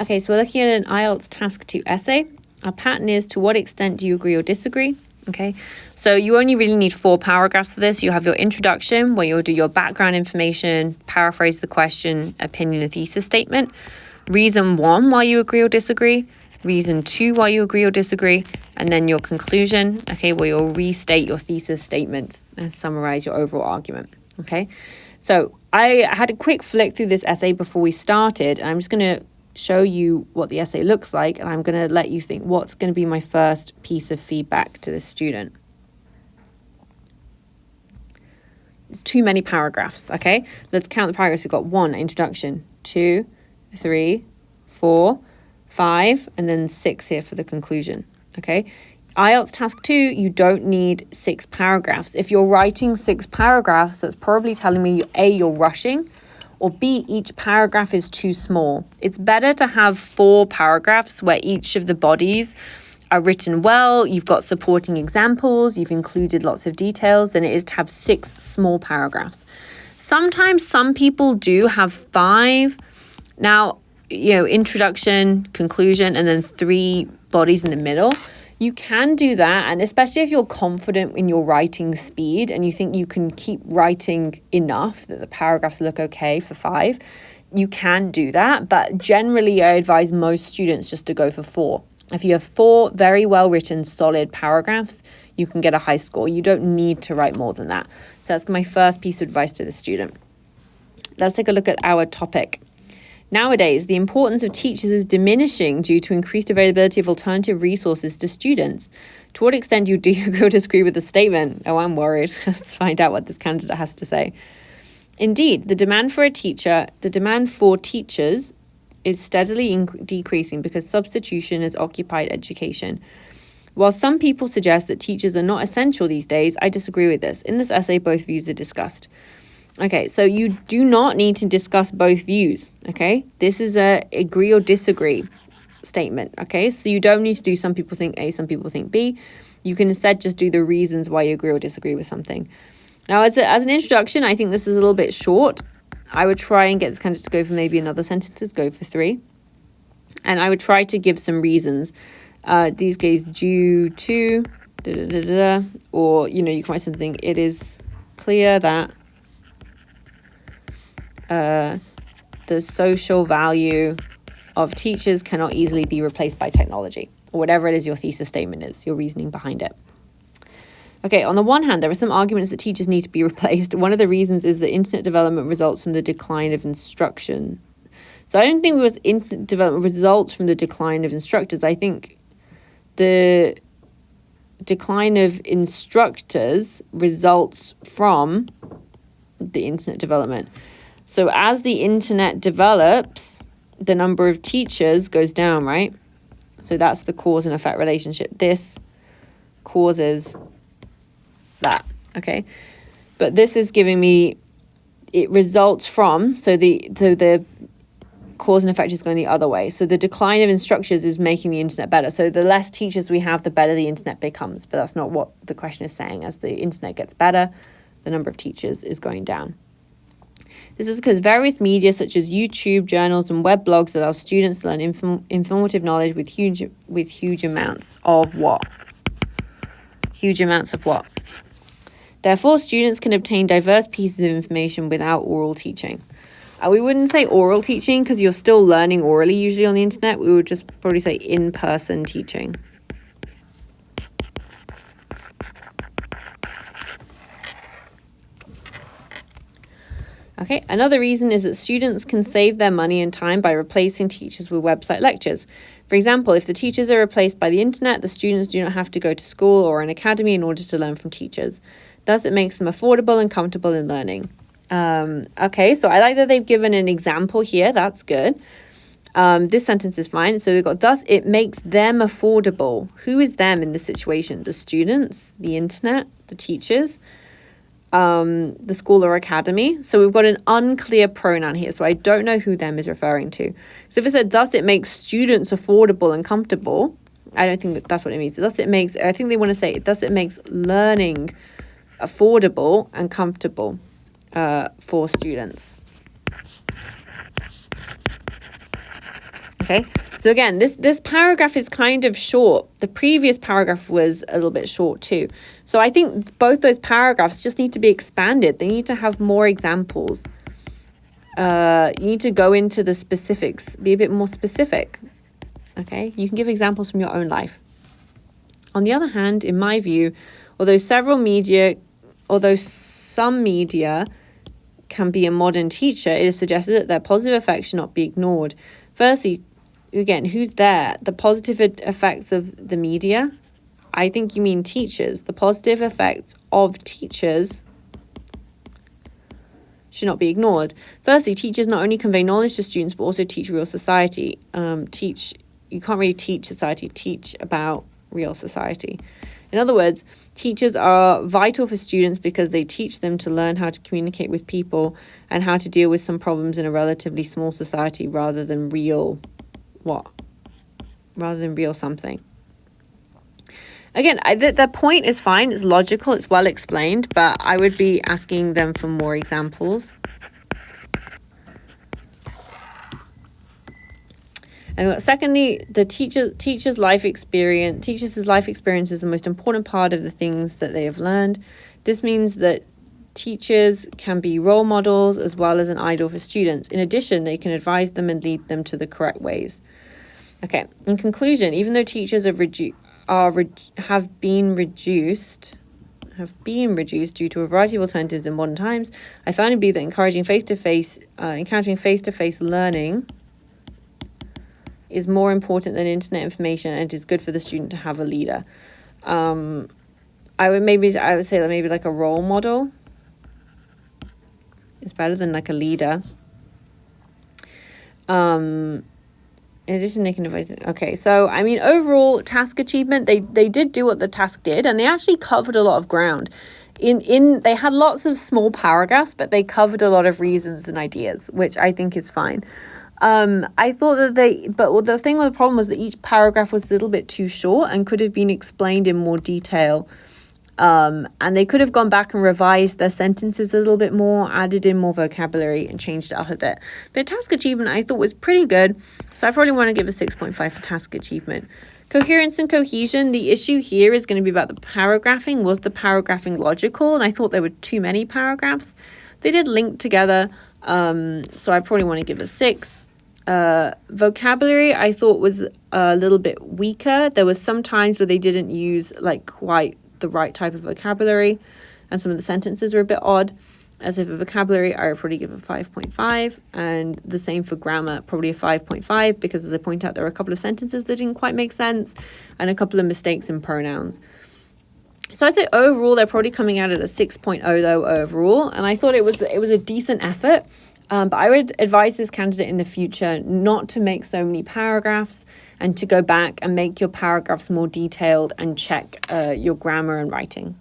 Okay, so we're looking at an IELTS Task 2 essay. Our pattern is, to what extent do you agree or disagree? Okay, so you only really need 4 paragraphs for this. You have your introduction, where you'll do your background information, paraphrase the question, opinion, and thesis statement. Reason 1 why you agree or disagree. Reason 2 why you agree or disagree. And then your conclusion, okay, where you'll restate your thesis statement and summarize your overall argument. Okay, so I had a quick flick through this essay before we started, and I'm just going to show you what the essay looks like, and I'm going to let you think what's going to be my first piece of feedback to this student. It's too many paragraphs, okay? Let's count the paragraphs. We've got 1, introduction, 2, 3, 4, 5, and then 6 here for the conclusion, okay? IELTS Task 2, you don't need 6 paragraphs. If you're writing 6 paragraphs, that's probably telling me A, you're rushing, or B, each paragraph is too small. It's better to have 4 paragraphs where each of the bodies are written well, you've got supporting examples, you've included lots of details, than it is to have 6 small paragraphs. Sometimes some people do have 5. Now, introduction, conclusion, and then 3 bodies in the middle. You can do that, and especially if you're confident in your writing speed and you think you can keep writing enough that the paragraphs look okay for 5, you can do that. But generally, I advise most students just to go for 4. If you have 4 very well written, solid paragraphs, you can get a high score. You don't need to write more than that. So that's my first piece of advice to the student. Let's take a look at our topic. Nowadays, the importance of teachers is diminishing due to increased availability of alternative resources to students. To what extent do you agree or disagree with the statement? Oh, I'm worried. Let's find out what this candidate has to say. Indeed, the demand for teachers is steadily decreasing because substitution has occupied education. While some people suggest that teachers are not essential these days, I disagree with this. In this essay, both views are discussed. Okay, so you do not need to discuss both views, okay? This is a agree or disagree statement, okay? So you don't need to do some people think A, some people think B. You can instead just do the reasons why you agree or disagree with something. Now, as an introduction, I think this is a little bit short. I would try and get this candidate to go for maybe another sentences, go for 3. And I would try to give some reasons. These guys due to, or, you can write something, it is clear that the social value of teachers cannot easily be replaced by technology, or whatever it is your thesis statement is, your reasoning behind it. Okay, on the one hand, there are some arguments that teachers need to be replaced. One of the reasons is that internet development results from the decline of instruction. So I don't think it was internet development results from the decline of instructors. I think the decline of instructors results from the internet development. So as the internet develops, the number of teachers goes down, right? So that's the cause and effect relationship. This causes that, okay? But this is giving me, it results from, so the cause and effect is going the other way. So the decline of instructors is making the internet better. So the less teachers we have, the better the internet becomes. But that's not what the question is saying. As the internet gets better, the number of teachers is going down. This is because various media such as YouTube, journals, and web blogs allow students to learn informative knowledge with huge amounts of what? Huge amounts of what? Therefore, students can obtain diverse pieces of information without oral teaching. We wouldn't say oral teaching because you're still learning orally usually on the internet. We would just probably say in-person teaching. Okay, another reason is that students can save their money and time by replacing teachers with website lectures. For example, if the teachers are replaced by the internet, the students do not have to go to school or an academy in order to learn from teachers. Thus, it makes them affordable and comfortable in learning. Okay, so I like that they've given an example here. That's good. This sentence is fine. So we've got, thus, it makes them affordable. Who is them in this situation? The students, the internet, the teachers, the school or academy. So we've got an unclear pronoun here. So I don't know who them is referring to. So if it said, thus, it makes students affordable and comfortable, I don't think that's what it means. Thus, it makes, I think they want to say, thus, it makes learning affordable and comfortable. for students. Okay, so again, this paragraph is kind of short. The previous paragraph was a little bit short too. So I think both those paragraphs just need to be expanded. They need to have more examples. You need to go into the specifics, be a bit more specific. Okay, you can give examples from your own life. On the other hand, in my view, although some media can be a modern teacher, it is suggested that their positive effects should not be ignored. Firstly, again, who's there? The positive effects of the media? I think you mean teachers. The positive effects of teachers should not be ignored. Firstly, teachers not only convey knowledge to students, but also teach real society. You can't really teach society, teach about real society. In other words, teachers are vital for students because they teach them to learn how to communicate with people and how to deal with some problems in a relatively small society rather than real something. Again, the point is fine, it's logical, it's well explained, but I would be asking them for more examples. And secondly, the teacher's life experience is the most important part of the things that they have learned. This means that teachers can be role models as well as an idol for students. In addition, they can advise them and lead them to the correct ways. Okay, in conclusion, even though teachers have been reduced due to a variety of alternatives in modern times, I firmly believe that encountering face-to-face learning is more important than internet information, and it is good for the student to have a leader. I would say that maybe like a role model is better than like a leader. In addition, they can advise. Okay, so I mean, overall task achievement, they did do what the task did, and they actually covered a lot of ground. They had lots of small paragraphs, but they covered a lot of reasons and ideas, which I think is fine. I thought that the problem was that each paragraph was a little bit too short and could have been explained in more detail. And they could have gone back and revised their sentences a little bit more, added in more vocabulary and changed it up a bit. But task achievement I thought was pretty good. So I probably want to give a 6.5 for task achievement. Coherence and cohesion, the issue here is going to be about the paragraphing. Was the paragraphing logical? And I thought there were too many paragraphs. They did link together. So I probably want to give a 6. Vocabulary I thought was a little bit weaker. There was some times where they didn't use like quite the right type of vocabulary, and some of the sentences were a bit odd. As if for vocabulary, I would probably give a 5.5, and the same for grammar, probably a 5.5, because as I point out, there were a couple of sentences that didn't quite make sense and a couple of mistakes in pronouns. So I'd say overall they're probably coming out at a 6.0 though overall, and I thought it was a decent effort. But I would advise this candidate in the future not to make so many paragraphs and to go back and make your paragraphs more detailed and check your grammar and writing.